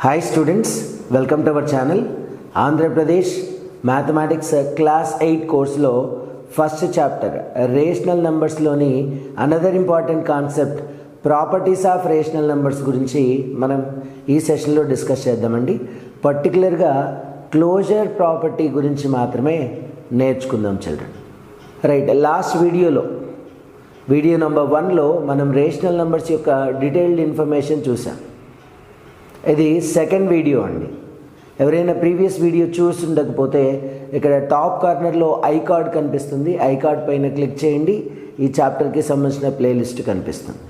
Hi students, welcome to our channel. Andhra Pradesh Mathematics Class 8 course lo first chapter rational numbers loni another important concept properties of rational numbers గురించి మనం ఈ session లో discuss చేద్దామండి. Particular గా closure property గురించి మాత్రమే నేర్చుకుందాం children. Right, last video number 1లో మనం రేషనల్ నంబర్స్ యొక్క డీటెయిల్డ్ ఇన్ఫర్మేషన్ చూసాం. ఇది సెకండ్ వీడియో అండి. ఎవరైనా ప్రీవియస్ వీడియో చూసి ఉండకపోతే ఇక్కడ టాప్ కార్నర్లో ఐ కార్డ్ కనిపిస్తుంది. ఐ కార్డ్ పైన క్లిక్ చేయండి, ఈ చాప్టర్కి సంబంధించిన ప్లేలిస్ట్ కనిపిస్తుంది.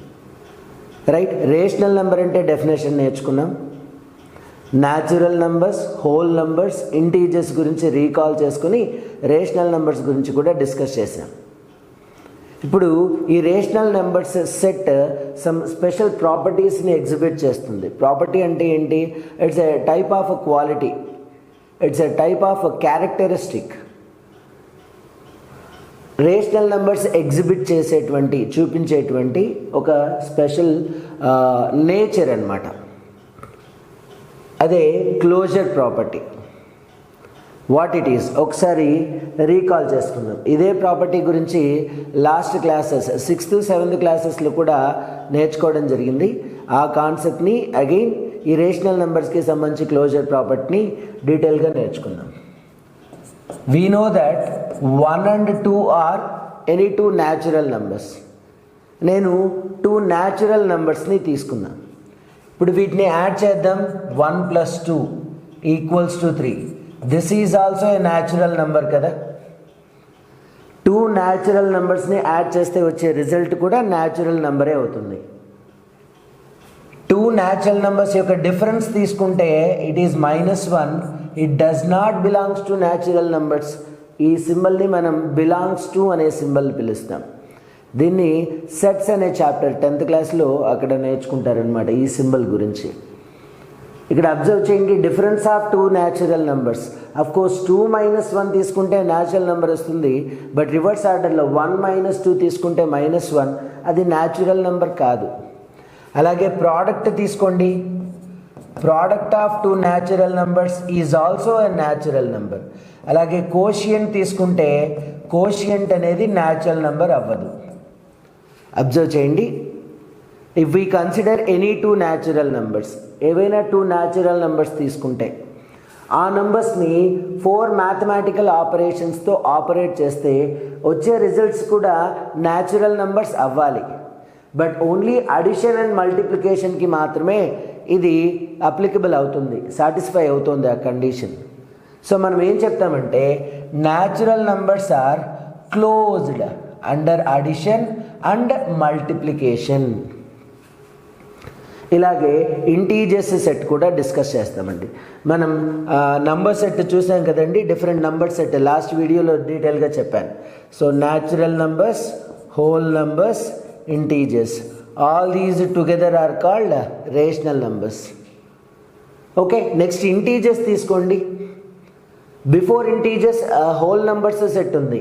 రైట్, రేషనల్ నెంబర్ అంటే డెఫినేషన్ నేర్చుకున్నాం. Natural numbers, whole numbers, integers గురించి రీకాల్ చేసుకుని రేషనల్ నెంబర్స్ గురించి కూడా డిస్కస్ చేసాం. ఇప్పుడు ఈ rational numbers set some special ప్రాపర్టీస్ని ఎగ్జిబిట్ చేస్తుంది. ప్రాపర్టీ అంటే ఏంటి? It's a type of quality, it's a type of characteristic. Rational numbers exhibit చేసేటువంటి, చూపించేటువంటి ఒక స్పెషల్ నేచర్ అన్నమాట. అదే closure property. What it is ఒకసారి రీకాల్ చేసుకుందాం. ఇదే ప్రాపర్టీ గురించి లాస్ట్ క్లాసెస్ 6th 7th క్లాసెస్లో కూడా నేర్చుకోవడం జరిగింది. ఆ కాన్సెప్ట్ని అగైన్ ఈ రేషనల్ నెంబర్స్కి సంబంధించి క్లోజర్ ప్రాపర్టీని డీటెయిల్గా నేర్చుకుందాం. We know that 1 and 2 or any 2 natural numbers. నేను 2 న్యాచురల్ నెంబర్స్ని తీసుకున్నాను. ఇప్పుడు వీటిని యాడ్ చేద్దాం. 1 + 2 = 3. This is also a natural number కదా. 2 న్యాచురల్ నెంబర్స్ని యాడ్ చేస్తే వచ్చే రిజల్ట్ కూడా న్యాచురల్ నెంబరే అవుతుంది. 2 న్యాచురల్ నెంబర్స్ యొక్క డిఫరెన్స్ తీసుకుంటే it is -1. It does not belongs to natural numbers. ఈ సింబల్ని మనం బిలాంగ్స్ టు అనే సింబల్ పిలుస్తాం. దీన్ని సెట్స్ అనే చాప్టర్ 10th క్లాస్లో అక్కడ నేర్చుకుంటారనమాట ఈ సింబల్ గురించి. ఇక్కడ అబ్జర్వ్ చేయండి, difference of 2 natural numbers. Of course 2 - 1 తీసుకుంటే న్యాచురల్ నెంబర్ వస్తుంది. బట్ రివర్స్ ఆర్డర్లో 1 - 2 తీసుకుంటే -1, అది న్యాచురల్ నెంబర్ కాదు. అలాగే ప్రోడక్ట్ తీసుకోండి. Product of 2 natural numbers is also a natural number. అలాగే కోషియంట్ తీసుకుంటే కోషియంట్ అనేది న్యాచురల్ నెంబర్ అవ్వదు. అబ్జర్వ్ చేయండి. If we consider any 2 natural numbers, ఏవైనా 2 న్యాచురల్ నెంబర్స్ తీసుకుంటే ఆ నెంబర్స్ని 4 మ్యాథమెటికల్ ఆపరేషన్స్తో ఆపరేట్ చేస్తే వచ్చే రిజల్ట్స్ కూడా న్యాచురల్ నెంబర్స్ అవ్వాలి. బట్ ఓన్లీ అడిషన్ అండ్ మల్టిప్లికేషన్కి మాత్రమే ఇది అప్లికబుల్ అవుతుంది, సాటిస్ఫై అవుతుంది ఆ కండిషన్. సో మనం ఏం చెప్తామంటే natural numbers are closed under addition and multiplication. ఇలాగే ఇంటీజర్స్ సెట్ కూడా డిస్కస్ చేస్తామండి. మనం నంబర్ సెట్ చూసాం కదండి, డిఫరెంట్ నంబర్ సెట్ లాస్ట్ వీడియోలో డీటెయిల్గా చెప్పాను. So natural numbers, whole numbers, integers, all these together are called rational numbers. Okay, next integers తీసుకోండి. Before integers whole numbers set ఉంది.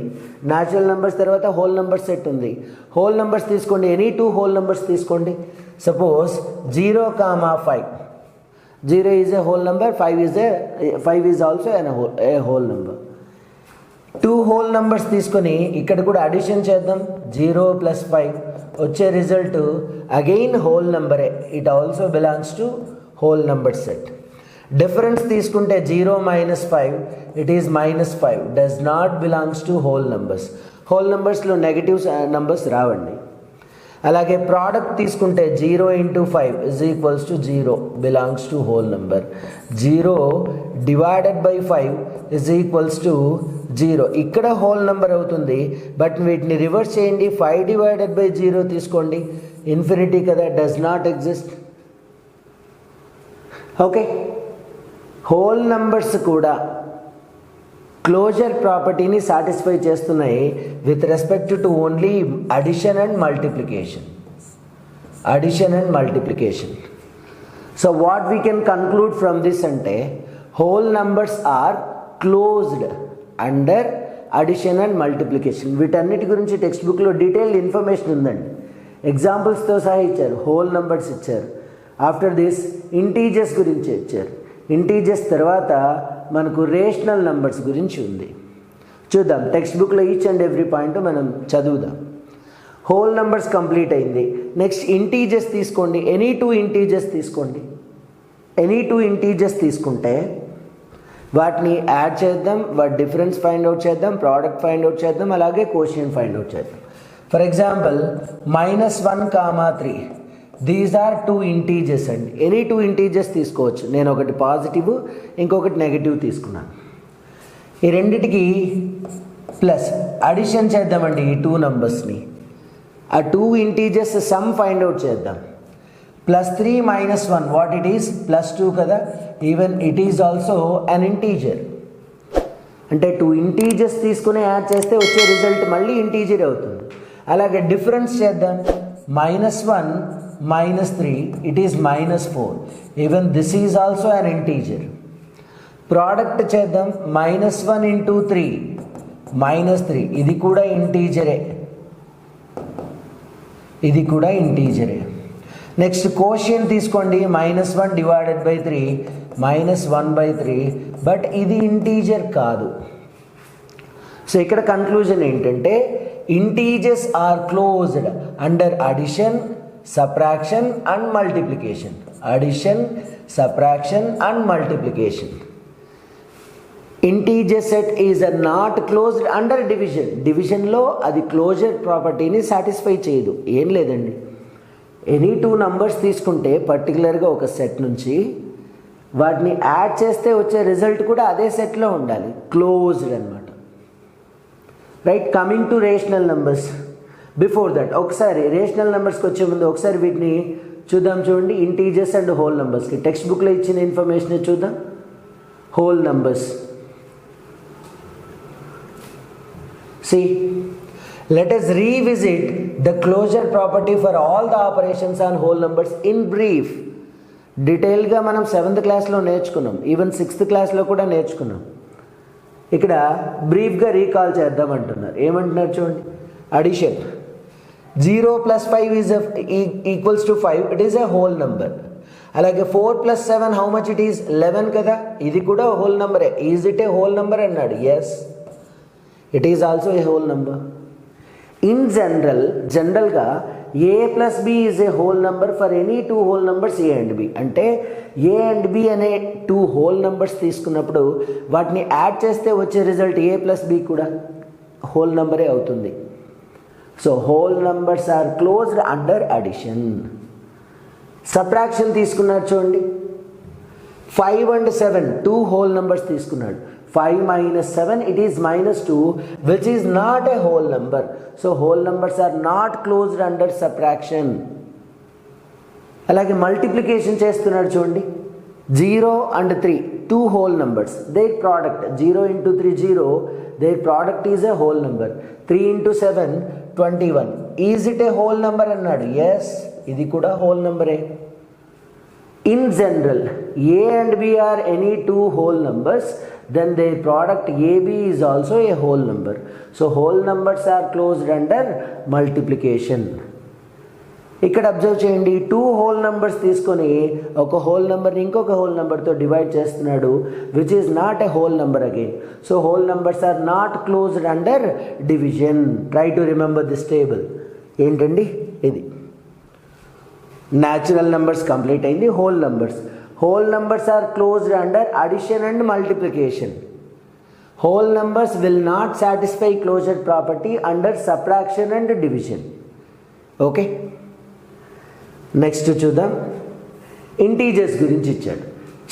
న్యాచురల్ నెంబర్స్ తర్వాత హోల్ నంబర్స్ సెట్ ఉంది. Whole numbers తీసుకోండి, any 2 whole numbers తీసుకోండి. Suppose 0, 5. 0 is a whole number, 5 is also a whole number. 2 whole numbers తీసుకొని ఇక్కడ కూడా addition చేద్దాం. 0 + 5 వచ్చే రిజల్ట్ అగైన్ హోల్ నెంబరే. It also belongs to whole number set. Difference తీసుకుంటే 0 - 5 it is -5, does not belongs to whole numbers. Whole నెంబర్స్లో negative numbers రావండి. అలాగే ప్రోడక్ట్ తీసుకుంటే 0 × 5 = 0, బిలాంగ్స్ టు హోల్ నెంబర్. 0 / 5 = 0, ఇక్కడ హోల్ నెంబర్ అవుతుంది. బట్ వీటిని రివర్స్ చేయండి. 5 / 0 తీసుకోండి, ఇన్ఫినిటీ కదా, does not exist. Okay, whole numbers కూడా క్లోజర్ ప్రాపర్టీని సాటిస్ఫై చేస్తున్నాయి with respect to only addition and multiplication. So what we can conclude from this అంటే whole numbers are closed under addition and multiplication. వీటన్నిటి గురించి text బుక్లో detailed information ఉందండి. ఎగ్జాంపుల్స్తో సహా ఇచ్చారు. హోల్ నంబర్స్ ఇచ్చారు, ఆఫ్టర్ దిస్ ఇంటీజర్స్ గురించి ఇచ్చారు. ఇంటీజర్స్ తర్వాత మనకు రేషనల్ నంబర్స్ గురించి ఉంది. చూద్దాం, టెక్స్ట్ బుక్లో ఈచ్ అండ్ ఎవ్రీ పాయింట్ మనం చదువుదాం. హోల్ నంబర్స్ కంప్లీట్ అయింది. నెక్స్ట్ ఇంటీజర్స్ తీసుకోండి. ఎనీ టూ ఇంటీజర్స్ తీసుకోండి. ఎనీ టూ ఇంటీజర్స్ తీసుకుంటే వాటిని యాడ్ చేద్దాం, వాటి డిఫరెన్స్ ఫైండ్ అవుట్ చేద్దాం, ప్రోడక్ట్ ఫైండ్ అవుట్ చేద్దాం, అలాగే కోషియంట్ ఫైండ్ అవుట్ చేద్దాం. For example -1, 3 these are two integers అండి. ఎనీ టూ ఇంటీజర్స్ తీసుకోవచ్చు. నేను ఒకటి పాజిటివ్, ఇంకొకటి నెగిటివ్ తీసుకున్నాను. ఈ రెండిటికి ప్లస్ అడిషన్ చేద్దామండి ఈ టూ నంబర్స్ని. ఆ two integers some find out చేద్దాం. +3 - 1 వాట్ ఇట్ ఈస్? +2 కదా. Even it is also an integer. అంటే టూ ఇంటీజర్స్ తీసుకుని యాడ్ చేస్తే వచ్చే రిజల్ట్ మళ్ళీ ఇంటీజర్ అవుతుంది. అలాగే డిఫరెన్స్ చేద్దాం. -1 - 3 it is -4. Even this is also an integer. Product చేద్దాం. -1 × 3 -3 ఇది కూడా ఇంటీజరే. ఇది కూడా ఇంటీజరే. నెక్స్ట్ కోషియంట్ తీసుకోండి. -1 / 3 -1/3 బట్ ఇది ఇంటీజర్ కాదు. సో ఇక్కడ కన్క్లూజన్ ఏంటంటే integers are closed under addition, subtraction and multiplication. Addition, subtraction and multiplication. Integer set is not closed under division. డివిజన్లో అది క్లోజర్ ప్రాపర్టీని సాటిస్ఫై చేయదు. ఏం లేదండి, ఎనీ టూ నంబర్స్ తీసుకుంటే పర్టికులర్గా ఒక సెట్ నుంచి వాటిని యాడ్ చేస్తే వచ్చే రిజల్ట్ కూడా అదే సెట్లో ఉండాలి. క్లోజ్డ్ అనమాట. Right. Coming to rational numbers. Before that ఒకసారి రేషనల్ నెంబర్స్కి వచ్చే ముందు ఒకసారి వీటిని చూద్దాం. చూడండి, ఇంటీజర్స్ అండ్ హోల్ నెంబర్స్కి టెక్స్ట్ బుక్లో ఇచ్చిన ఇన్ఫర్మేషన్ చూద్దాం. Whole numbers. See, let us revisit the closure property for all the operations on whole numbers in brief. డీటెయిల్గా మనం 7th క్లాస్లో నేర్చుకున్నాం, ఈవెన్ 6th క్లాస్లో కూడా నేర్చుకున్నాం. ఇక్కడ బ్రీఫ్గా రీకాల్ చేద్దాం అంటున్నారు. ఏమంటున్నారు చూడండి. Addition 0 + 5 is equals to 5. It is a whole number. అలాగే 4 + 7 హౌ మచ్ ఇట్ ఈస్? 11 కదా. ఇది కూడా హోల్ నెంబరే. Is it a whole number అన్నాడు. Yes, it is also a whole number. In జనరల్గా a + b is a whole number for any two whole numbers a and b. అంటే a and b అనే two whole numbers తీసుకున్నప్పుడు వాటిని add చేస్తే వచ్చే result a + b కూడా whole నెంబరే అవుతుంది. So whole numbers are closed under addition. Subtraction తీసుకున్నారు చూడండి. 5 and 7 టూ హోల్ నెంబర్స్ తీసుకున్నాడు. 5 - 7 it is -2 which is not a whole number. So whole numbers are not closed under subtraction. అలాగే multiplication చేస్తున్నాడు చూడండి. 0 and 3 two whole numbers, their product 0 × 3 0, their product is a whole number. 3 × 7 21. Is it a whole number అన్నాడు. yes, ఇది కూడా whole number. In general, a and b are any two whole numbers, then their product AB is also a whole number. So whole numbers are closed under multiplication. ఇక్కడ observe చేయండి. Two whole numbers తీసుకొని ఒక whole నెంబర్ని ఇంకొక whole నెంబర్తో divide చేస్తున్నాడు, which is not a whole number again. So whole numbers are not closed under division. Try to remember this table. ఏంటండి ఇది? న్యాచురల్ నెంబర్స్ కంప్లీట్ అయింది. Whole numbers are closed under addition and multiplication. Whole numbers will not satisfy closure property under subtraction and division. Okay, next చూద్దాం. Integers గురించి ఇచ్చాడు.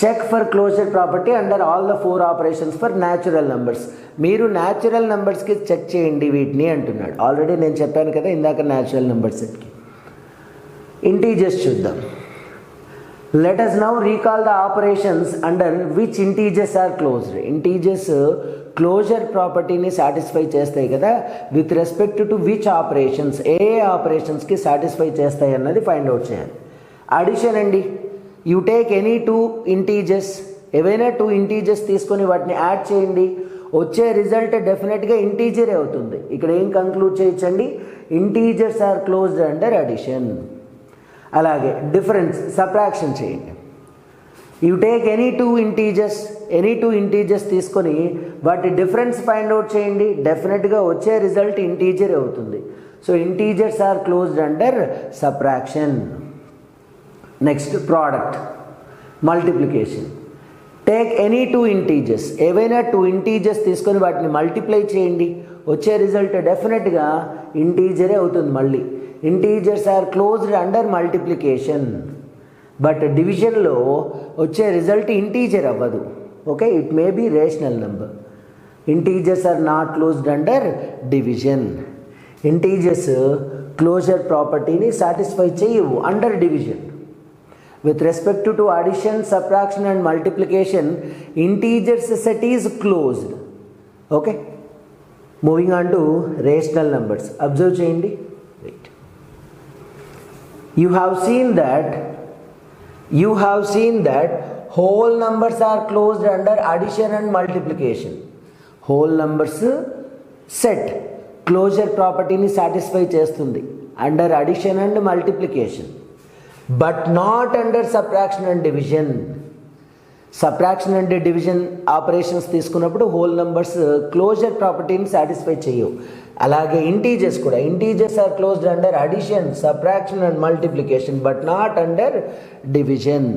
Check for closure property under all the 4 operations for natural numbers. మీరు natural నెంబర్స్కి check చేయండి వీటిని అంటున్నాడు. Already నేను చెప్పాను కదా ఇందాక న్యాచురల్ నెంబర్స్కి. ఇంటీజర్స్ చూద్దాం. Let us now recall the operations under which integers are closed. Integers closure ప్రాపర్టీని సాటిస్ఫై చేస్తాయి కదా, with respect to which operations, ఏ ఆపరేషన్స్కి సాటిస్ఫై చేస్తాయి అన్నది ఫైండ్ అవుట్ చేయాలి. అడిషన్ అండి. You take any two integers, ఏవైనా టూ ఇంటీజర్స్ తీసుకొని వాటిని యాడ్ చేయండి, వచ్చే రిజల్ట్ డెఫినెట్గా ఇంటీజరే అవుతుంది. ఇక్కడ ఏం కంక్లూడ్ చేయొచ్చండి? Integers are closed under addition. అలాగే డిఫరెన్స్ సబ్ట్రాక్షన్ చేయండి. You take any two integers తీసుకొని వాటి డిఫరెన్స్ ఫైండ్ అవుట్ చేయండి. డెఫినెట్గా వచ్చే రిజల్ట్ ఇంటీజర్ అవుతుంది. So integers are closed under subtraction. Next product, multiplication. Take any two integers, ఏవైనా టూ ఇంటీజర్స్ తీసుకొని వాటిని మల్టిప్లై చేయండి. వచ్చే రిజల్ట్ డెఫినెట్గా ఇంటీజరే అవుతుంది. మళ్ళీ integers are closed under multiplication. But డివిజన్లో వచ్చే రిజల్ట్ ఇంటీజర్ అవ్వదు. Okay, it may be rational number. Integers are not closed under division. Integers closure ప్రాపర్టీని సాటిస్ఫై చేయవు under division. With respect to addition, subtraction and multiplication, integers set is closed. Okay. Moving on to rational numbers. Observe cheyandi. Wait. You have seen that whole numbers are closed under addition and multiplication. Whole numbers set closure property ni satisfy చేస్తుంది under addition and multiplication. But not under subtraction and division. Subtraction and division operations తీసుకున్నప్పుడు whole numbers closure ప్రాపర్టీని satisfy చేయవు. అలాగే integers కూడా, integers are closed under addition, subtraction and multiplication but not under division.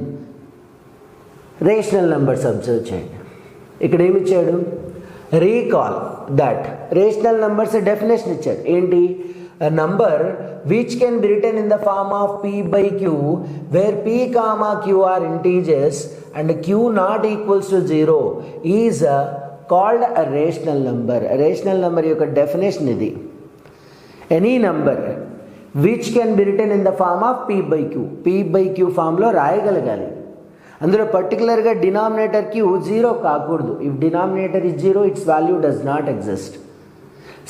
Rational numbers observe చేయండి. ఇక్కడ ఏమి ఇచ్చాడు? Recall that rational numbers definition ఇచ్చాడు. ఏంటి? A number which can be written in the form of p by q, where p comma q are integers and q not equals to 0 is called a rational number. A rational number యొక్క definition ఇది. Any number which can be written in the form of p by q, p by q ఫామ్లో రాయగలగాలి. అందులో పర్టికులర్గా denominator q 0 కాకూడదు. If denominator is 0, its value does not exist.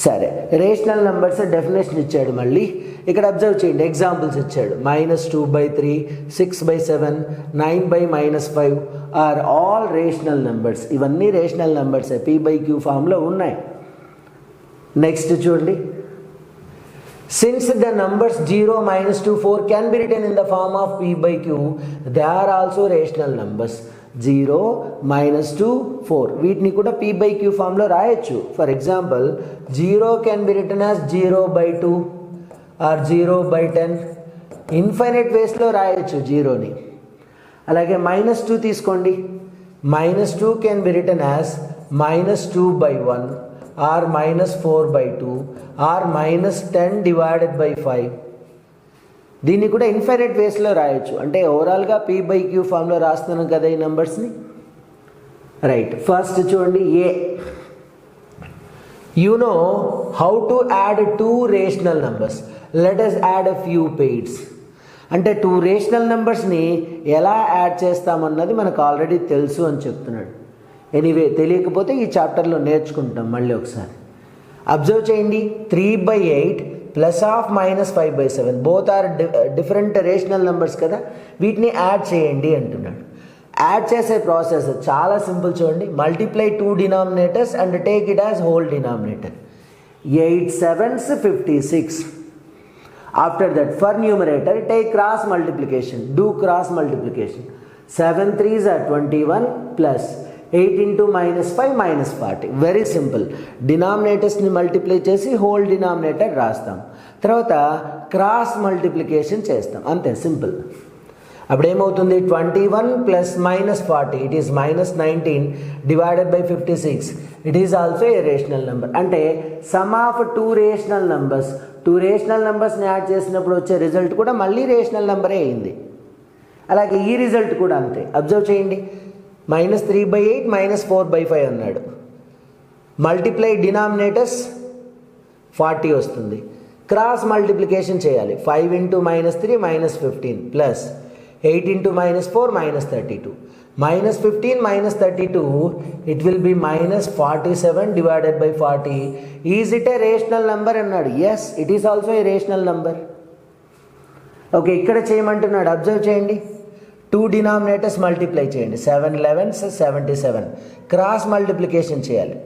సరే, rational numbers definition ఇచ్చాడు. మళ్ళీ ఇక్కడ అబ్జర్వ్ చేయండి, ఎగ్జాంపుల్స్ ఇచ్చాడు. -2/3, 6/7, 9/-5 ఆర్ ఆల్ రేషనల్ నెంబర్స్. ఇవన్నీ rational numbers p by q ఫామ్లో ఉన్నాయి. నెక్స్ట్ చూడండి, since the numbers 0, -2, 4 can be written in the form of p by q, they are also rational numbers. 0, -2, 4 వీటిని కూడా p by q ఫామ్లో రాయొచ్చు. For example 0 can be written as 0/2 or 0/10. Infinite వేస్లో రాయొచ్చు 0ని. అలాగే -2 తీసుకోండి. -2 can be written as -2/1 or -4/2 or -10/5. దీన్ని కూడా ఇన్ఫైనైట్ వేస్లో రాయొచ్చు. అంటే ఓవరాల్గా p by q ఫామ్లో రాస్తున్నాం కదా ఈ నెంబర్స్ని. రైట్, ఫస్ట్ చూడండి ఏ. You know how to add 2 rational numbers. Let us add a few pairs. అంటే 2 రేషనల్ నెంబర్స్ని ఎలా యాడ్ చేస్తామన్నది మనకు ఆల్రెడీ తెలుసు అని చెప్తున్నాడు. ఎనీవే, తెలియకపోతే ఈ చాప్టర్లో నేర్చుకుంటాం మళ్ళీ ఒకసారి. అబ్జర్వ్ చేయండి, 3/8 plus of -5/7 both are different rational numbers కదా. వీటిని యాడ్ చేయండి అంటున్నాడు. యాడ్ చేసే ప్రాసెస్ చాలా సింపుల్. చూడండి, multiply 2 denominators and take it as whole denominator. 8 7s 56. After that for numerator take cross multiplication. Do cross multiplication. 7 3s are 21 plus 8 into -5 -40. Very simple. డినామినేటర్స్ని multiply చేసి whole denominator రాస్తాం. తర్వాత cross multiplication చేస్తాం. అంతే, simple. అప్పుడేమవుతుంది? 21 plus -40 it is -19 divided by 56. It is also a rational number. అంటే sum of 2 rational numbers, 2 rational నెంబర్స్ని add చేసినప్పుడు వచ్చే రిజల్ట్ కూడా మళ్ళీ రేషనల్ నెంబరే అయింది. అలాగే ఈ రిజల్ట్ కూడా అంతే. అబ్జర్వ్ చేయండి, -3/8 -4/5 అన్నాడు. మల్టిప్లై డినామినేటర్స్ 40 వస్తుంది. క్రాస్ మల్టిప్లికేషన్ చేయాలి. 5 into -3 -15 plus 8 into -4 -32. -15 -32 it will be -47 divided by 40. Is it a rational number అన్నాడు. Yes, it is also a rational number. Okay, ఇక్కడ చేయమంటున్నాడు. అబ్జర్వ్ చేయండి, 2 డినామినేటర్స్ మల్టిప్లై చేయండి. 7 11s 77. క్రాస్ మల్టిప్లికేషన్ చేయాలి.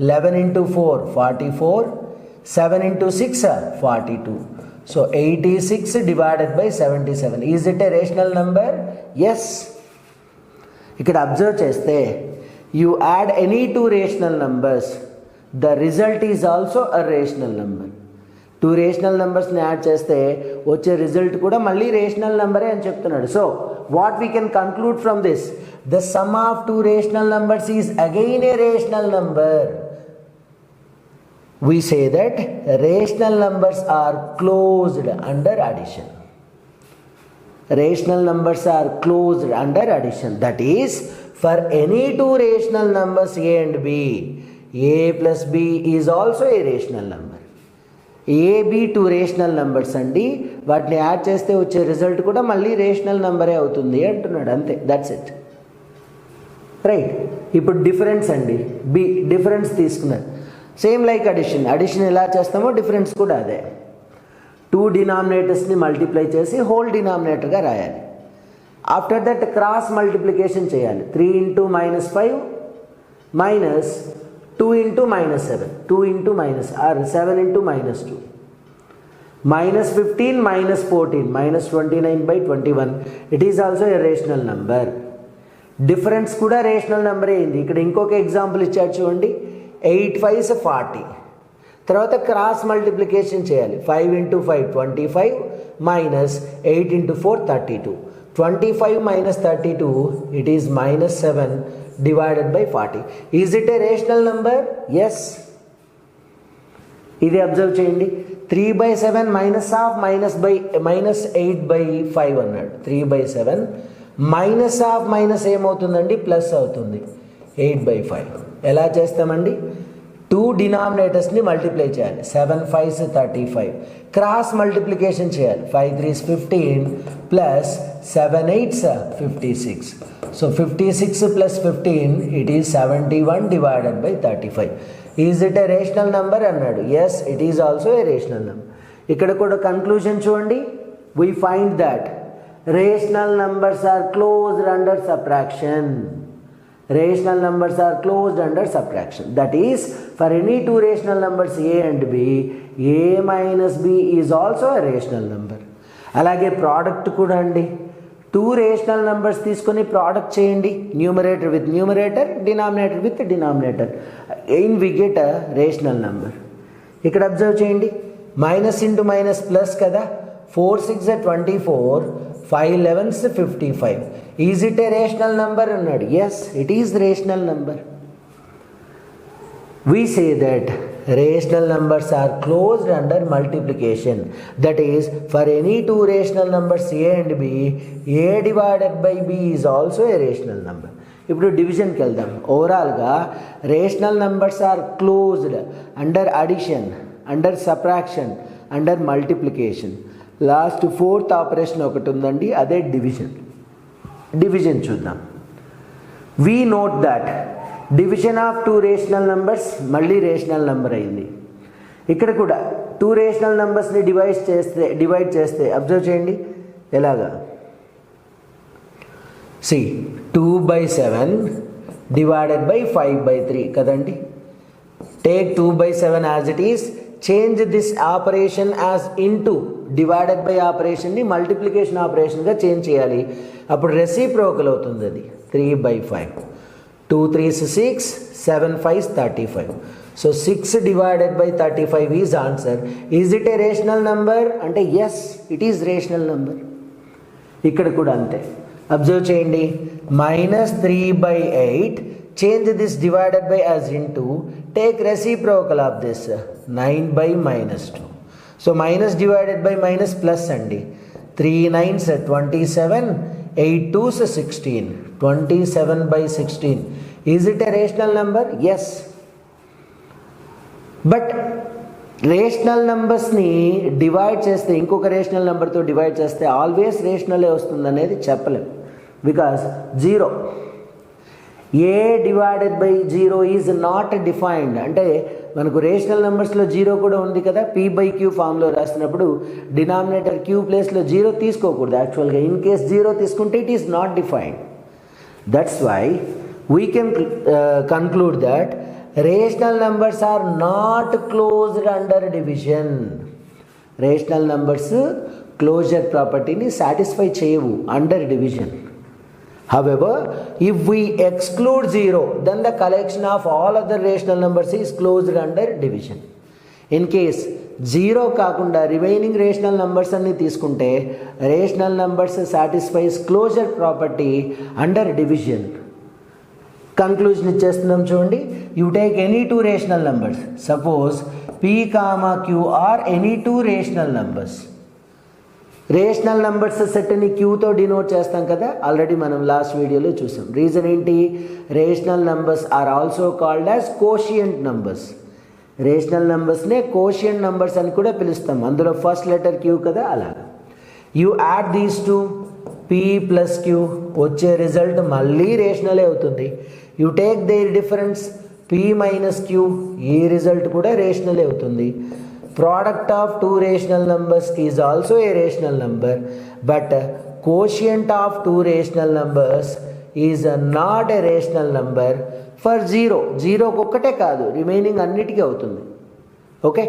11 into 4 44, 7 into 6 42. So 86 divided by 77. Is it a rational number? Yes. ఇక్కడ observe చేస్తే you add any two rational numbers, the result is also a rational number. Two rational నెంబర్స్ని add చేస్తే వచ్చే result కూడా మళ్ళీ rational నెంబరే అని చెప్తున్నాడు. So what we can conclude from this, the sum of two rational numbers is again a rational number. We say that rational numbers are closed under addition. Rational numbers are closed under addition. That is, for any two rational numbers a and b, a plus b is also a rational number. a, b two rational numbers అండి, వాటిని add చేస్తే వచ్చే result కూడా మళ్ళీ rational నెంబరే అవుతుంది అంటున్నాడు. అంతే, దట్స్ ఇట్. రైట్. ఇప్పుడు డిఫరెన్స్ అండి, బి డిఫరెన్స్ తీసుకున్నాడు. Same like addition. అడిషన్ ఎలా చేస్తామో డిఫరెన్స్ కూడా అదే. టూ డినామినేటర్స్ని మల్టిప్లై చేసి హోల్ డినామినేటర్గా రాయాలి. ఆఫ్టర్ దట్ క్రాస్ మల్టిప్లికేషన్ చేయాలి. 3 into -5 minus 2 into -7, 2 into or 7 into -2, -15 -14 -29/21. It is also a rational number. Difference కూడా రేషనల్ నెంబరే అయింది. ఇక్కడ ఇంకొక ఎగ్జాంపుల్ ఇచ్చాడు చూడండి. 8 5s 40. తర్వాత క్రాస్ మల్టిప్లికేషన్ చేయాలి. 5 into 5 25 minus 8 into 4 32. 25 minus 32, it is -7 divided by 40. Is it a rational number? Yes. ఇది అబ్జర్వ్ చేయండి. 3/7 మైనస్ హాఫ్ -8/5 అన్నాడు. 3/7 మైనస్ హాఫ్ మైనస్ ఏమవుతుందండి, ప్లస్ అవుతుంది 8/5. ఎలా చేస్తామండి, టూ డినామినేటర్స్ని మల్టిప్లై చేయాలి. 7 5s 35. క్రాస్ మల్టిప్లికేషన్ చేయాలి. 5 3s 15 plus 7 8s 56. So 56 plus 15 it is 71 divided by 35. Is it a rational number అన్నాడు. Yes, it is also a rational number. ఇక్కడ కూడా కన్క్లూజన్ చూడండి. We find that rational numbers are closed under subtraction. Rational numbers are closed under subtraction. That is, for any two rational numbers a and b, a minus b is also a rational number. అలాగే product కూడా అండి. Two rational numbers తీసుకొని product చేయండి. Numerator with numerator, denominator with denominator. In we get a rational number. ఇక్కడ observe చేయండి. Minus into minus plus కదా. 4 6 24, 5 11s 55. Is it a rational number అన్నాడు. Yes, it is rational number. We say that rational numbers are closed under multiplication. That is, for any two rational numbers a and b, A divided by B is also a rational number. ఇప్పుడు డివిజన్కి వెళ్దాం. ఓవరాల్గా rational numbers are closed under addition, under subtraction, under multiplication. Last fourth operation ఒకటి ఉందండి, అదే division. Division చూద్దాం. We note that division of two rational numbers మళ్ళీ rational number అయింది. ఇక్కడ కూడా టూ రేషనల్ నెంబర్స్ని డివైడ్ చేస్తే అబ్జర్వ్ చేయండి ఎలాగా. సి 2/7 డివైడెడ్ బై 5/3 కదండి. Take 2/7 as it is. Change this operation as into divided by ఆపరేషన్ని multiplication ఆపరేషన్గా change చేయాలి. అప్పుడు రెసిప్రోకల్ అవుతుంది అది. 3/5. 2 3s 6, 7 5s 35. So 6 divided by 35 is answer. Is it a rational number అంటే yes, it is rational number. ఇక్కడ కూడా అంతే. Observe చేయండి. -3/8. Change this divided by as into. Take reciprocal of this 9/-2. So minus divided by minus plus అండి. 3 9s 27, 8 2s 16, 27/16. Is it a rational number? Yes. But rational నెంబర్స్ని divide చేస్తే, ఇంకొక rational నెంబర్తో divide చేస్తే ఆల్వేస్ రేషనలే వస్తుంది అనేది చెప్పలేం. Because 0, A divided by 0 is not defined. అంటే మనకు రేషనల్ నెంబర్స్లో 0 కూడా ఉంది కదా. p/q ఫామ్లో రాసినప్పుడు డినామినేటర్ q ప్లేస్లో 0 తీసుకోకూడదు యాక్చువల్గా. ఇన్ కేస్ 0 తీసుకుంటే it is not defined. That's why we can conclude that rational numbers are not closed under division. Rational numbers closure ప్రాపర్టీని సాటిస్ఫై చేయవు under division. However, if we exclude 0, then the collection of all other rational numbers is closed under division. In case 0 కాకుండా remaining rational numbers అన్ని తీసుకుంటే rational numbers satisfies closure property under division. Conclusion ఇచ్చేస్తున్నాం చూడండి. You take any two rational numbers, suppose p, q are any two rational numbers. Rational numbers సెట్ని క్యూతో denote చేస్తాం కదా, already మనం లాస్ట్ వీడియోలో చూసాం. రీజన్ ఏంటి? Rational numbers are also called as quotient numbers. Rational నంబర్స్నే కోషియంట్ నంబర్స్ అని కూడా పిలుస్తాం, అందులో ఫస్ట్ లెటర్ క్యూ కదా, అలాగా. You add these two p plus Q, వచ్చే రిజల్ట్ మళ్ళీ రేషనలే అవుతుంది. You take their difference p minus Q, ఈ రిజల్ట్ కూడా రేషనలే అవుతుంది. Product of two rational numbers is also a rational number, but quotient of two rational numbers is not a rational number for 0. 0 ఒక్కటే కాదు, రిమైనింగ్ అన్నిటికీ అవుతుంది. ఓకే,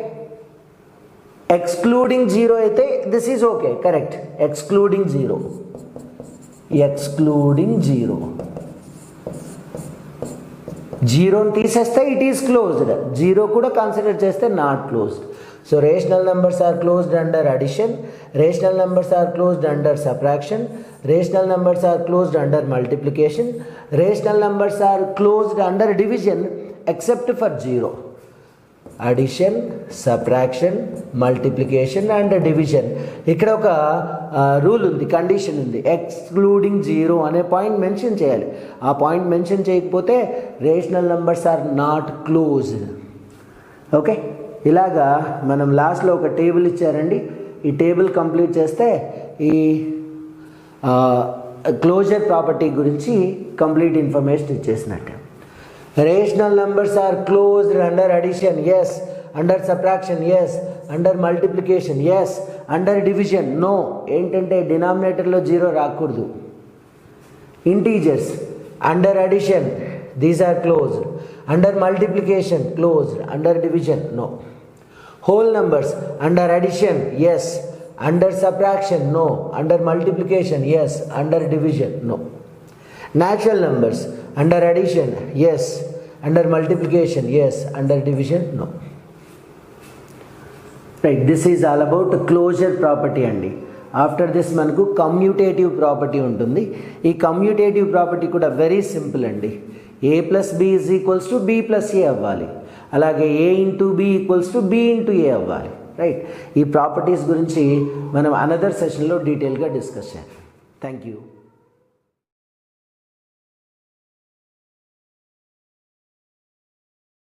ఎక్స్క్లూడింగ్ 0 అయితే this is okay, correct. Excluding 0, excluding 0, 0ని తీసేస్తే it is closed, 0 కూడా consider చేస్తే not closed. So rational numbers are closed under addition, rational numbers are closed under subtraction, rational numbers are closed under multiplication, rational numbers are closed under division except for 0. Addition, subtraction, multiplication and division. ఇక్కడ ఒక rule ఉంది, condition ఉంది, excluding 0 అనే point mention చేయాలి. ఆ point mention చేయకపోతే rational numbers are not closed. Okay, ఇలాగా మనం లాస్ట్లో ఒక టేబుల్ ఇచ్చారండి. ఈ టేబుల్ కంప్లీట్ చేస్తే ఈ క్లోజర్ ప్రాపర్టీ గురించి కంప్లీట్ ఇన్ఫర్మేషన్ ఇచ్చేసినట్టు. Rational numbers are closed under addition, yes. Under subtraction, yes. Under multiplication, yes. Under division, no. ఏంటంటే డినామినేటర్లో 0 రాకూడదు. Integers under addition, these are closed. Under multiplication, closed. Under division, no. Whole numbers under addition, yes. Under subtraction, no. Under multiplication, yes. Under division, no. Natural numbers under addition, yes. Under multiplication, yes. Under division, no. Right, this is all about closure property andi. After this మనకు commutative property ఉంటుంది. ఈ commutative property కూడా very simple అండి. a plus b is equals to b plus a అవ్వాలి, అలాగే a into b equals to b into a అవ్వాలి. Right, ఈ properties గురించి మనం అనదర్ సెషన్లో డీటెయిల్గా డిస్కస్ చేయాలి. Thank you.